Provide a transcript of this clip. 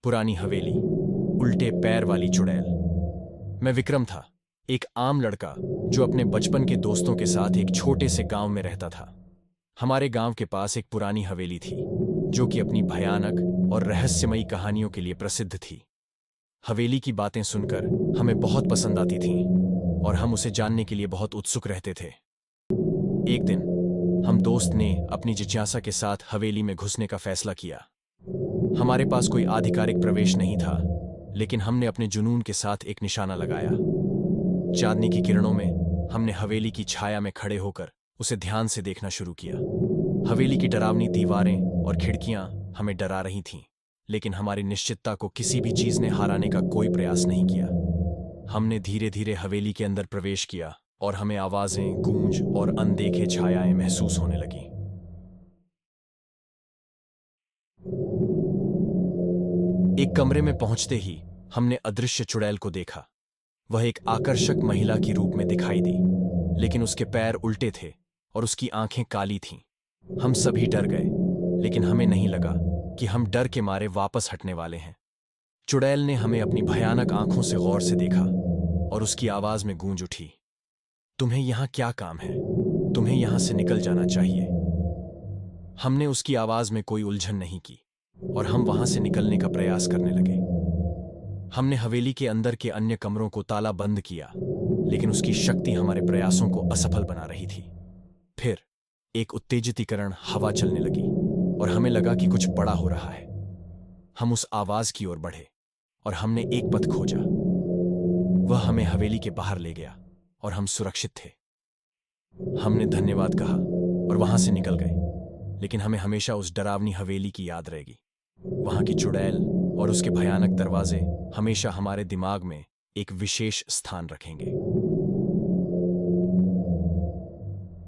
पुरानी हवेली, उल्टे पैर वाली चुड़ैल। मैं विक्रम था, एक आम लड़का जो अपने बचपन के दोस्तों के साथ एक छोटे से गांव में रहता था। हमारे गांव के पास एक पुरानी हवेली थी जो कि अपनी भयानक और रहस्यमयी कहानियों के लिए प्रसिद्ध थी। हवेली की बातें सुनकर हमें बहुत पसंद आती थीं और हम उसे जानने के लिए बहुत उत्सुक रहते थे। एक दिन हम दोस्त ने अपनी जिज्ञासा के साथ हवेली में घुसने का फैसला किया। हमारे पास कोई आधिकारिक प्रवेश नहीं था, लेकिन हमने अपने जुनून के साथ एक निशाना लगाया। चांदनी की किरणों में हमने हवेली की छाया में खड़े होकर उसे ध्यान से देखना शुरू किया। हवेली की डरावनी दीवारें और खिड़कियां हमें डरा रही थीं, लेकिन हमारी निश्चितता को किसी भी चीज ने हराने का कोई प्रयास नहीं किया। हमने धीरे धीरे हवेली के अंदर प्रवेश किया और हमें आवाजें, गूंज और अनदेखे छायाएं महसूस होने लगीं। एक कमरे में पहुंचते ही हमने अदृश्य चुड़ैल को देखा। वह एक आकर्षक महिला की रूप में दिखाई दी, लेकिन उसके पैर उल्टे थे और उसकी आंखें काली थीं। हम सभी डर गए, लेकिन हमें नहीं लगा कि हम डर के मारे वापस हटने वाले हैं। चुड़ैल ने हमें अपनी भयानक आंखों से गौर से देखा और उसकी आवाज में गूंज उठी, तुम्हें यहां क्या काम है? तुम्हें यहां से निकल जाना चाहिए। हमने उसकी आवाज में कोई उलझन नहीं की और हम वहां से निकलने का प्रयास करने लगे। हमने हवेली के अंदर के अन्य कमरों को ताला बंद किया, लेकिन उसकी शक्ति हमारे प्रयासों को असफल बना रही थी। फिर एक उत्तेजितीकरण हवा चलने लगी और हमें लगा कि कुछ बड़ा हो रहा है। हम उस आवाज की ओर बढ़े और हमने एक पथ खोजा। वह हमें हवेली के बाहर ले गया और हम सुरक्षित थे। हमने धन्यवाद कहा और वहां से निकल गए, लेकिन हमें हमेशा उस डरावनी हवेली की याद रहेगी। वहां की चुड़ैल और उसके भयानक दरवाजे हमेशा हमारे दिमाग में एक विशेष स्थान रखेंगे।